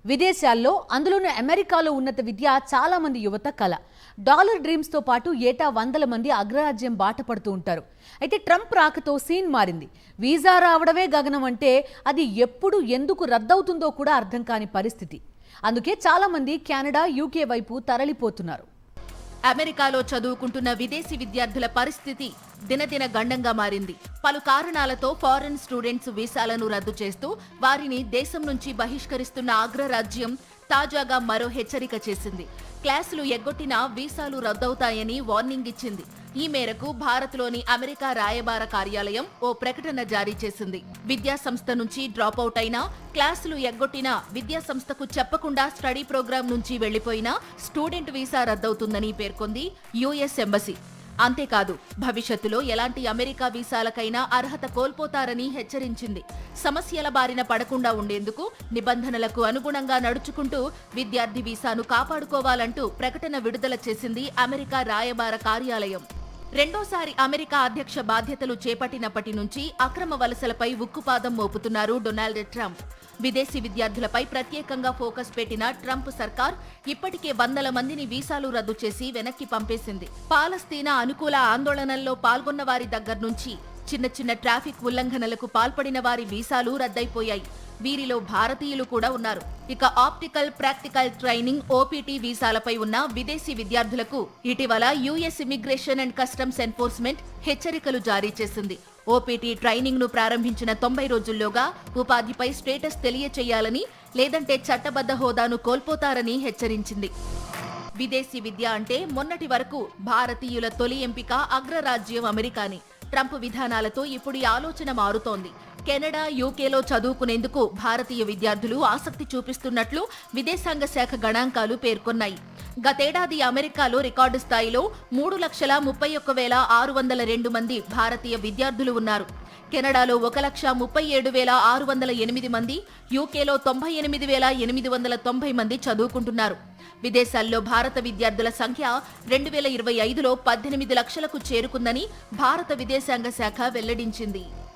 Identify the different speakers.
Speaker 1: విదేశాల్లో అందులోనూ అమెరికాలో ఉన్నత విద్య చాలా మంది యువత కల. డాలర్ డ్రీమ్స్ తో పాటు ఏటా వందల మంది అగ్రరాజ్యం బాట పడుతూ ఉంటారు. అయితే ట్రంప్ రాకతో సీన్ మారింది. వీసా రావడమే గగనం అంటే అది ఎప్పుడు ఎందుకు రద్దవుతుందో కూడా అర్థం కాని పరిస్థితి. అందుకే చాలా మంది కెనడా, యూకే వైపు తరలిపోతున్నారు.
Speaker 2: అమెరికాలో చదువుకుంటున్న విదేశీ విద్యార్థుల పరిస్థితి దినదిన గండంగా మారింది. పలు కారణాలతో ఫారెన్ స్టూడెంట్స్ వీసాలను రద్దు చేస్తూ వారిని దేశం నుంచి బహిష్కరిస్తున్న అగ్రరాజ్యం తాజాగా మరో హెచ్చరిక చేసింది. క్లాసులు ఎగ్గొట్టినా వీసాలు రద్దవుతాయని వార్నింగ్ ఇచ్చింది. ఈ మేరకు భారత్లోని అమెరికా రాయబార కార్యాలయం ఓ ప్రకటన జారీ చేసింది. విద్యా సంస్థ నుంచి డ్రాప్ అవుట్ అయినా, క్లాసులు ఎగ్గొట్టినా, విద్యా సంస్థకు చెప్పకుండా స్టడీ ప్రోగ్రాం నుంచి వెళ్లిపోయినా స్టూడెంట్ వీసా రద్దవుతుందని పేర్కొంది యుఎస్ ఎంబసీ. అంతేకాదు, భవిష్యత్తులో ఎలాంటి అమెరికా వీసాలకైనా అర్హత కోల్పోతారని హెచ్చరించింది. సమస్యల బారిన పడకుండా ఉండేందుకు నిబంధనలకు అనుగుణంగా నడుచుకుంటూ విద్యార్థి వీసాను కాపాడుకోవాలంటూ ప్రకటన విడుదల చేసింది అమెరికా రాయబార కార్యాలయం. రెండోసారి అమెరికా అధ్యక్ష బాధ్యతలు చేపట్టినప్పటి నుంచి అక్రమ వలసలపై ఉక్కుపాదం మోపుతున్నారు డొనాల్డ్ ట్రంప్. విదేశీ విద్యార్థులపై ప్రత్యేకంగా ఫోకస్ పెట్టిన ట్రంప్ సర్కార్ ఇప్పటికే వందల మందిని వీసాలు రద్దు చేసి వెనక్కి పంపేసింది. పాలస్తీనా అనుకూల ఆందోళనల్లో పాల్గొన్న వారి దగ్గర నుంచి చిన్న చిన్న ట్రాఫిక్ ఉల్లంఘనలకు పాల్పడిన వారి వీసాలు రద్దయిపోయాయి. వీరిలో భారతీయులు కూడా ఉన్నారు. ఇక ఆప్టికల్ ప్రాక్టికల్ ట్రైనింగ్ ఓపీటీ వీసాలపై ఉన్న విదేశీ విద్యార్థులకు ఇటీవల US immigration and customs enforcement హెచ్చరికలు జారీ చేసింది. ఓపీటీ ట్రైనింగ్ ను ప్రారంభించిన 90 రోజుల్లోగా ఉపాధిపై స్టేటస్ తెలియచేయాలని, లేదంటే చట్టబద్ధ హోదాను కోల్పోతారని హెచ్చరించింది. విదేశీ విద్య అంటే మొన్నటి వరకు భారతీయుల తొలి ఎంపిక అగ్రరాజ్యం అమెరికాని. ట్రంప్ విధానాలతో ఇప్పుడు ఈ ఆలోచన మారుతోంది. కెనడా, యూకేలో చదువుకునేందుకు భారతీయ విద్యార్థులు ఆసక్తి చూపిస్తున్నట్లు విదేశాంగ శాఖ గణాంకాలు పేర్కొన్నాయి. గతేడాది అమెరికాలో రికార్డు స్థాయిలో 3,31,602 మంది భారతీయ విద్యార్థులు ఉన్నారు. కెనడాలో 1,37,608 మంది, యూకేలో 98,890 మంది చదువుకుంటున్నారు. విదేశాల్లో భారత విద్యార్థుల సంఖ్య 2025లో 18 లక్షలకు చేరుకుందని భారత విదేశాంగ శాఖ వెల్లడించింది.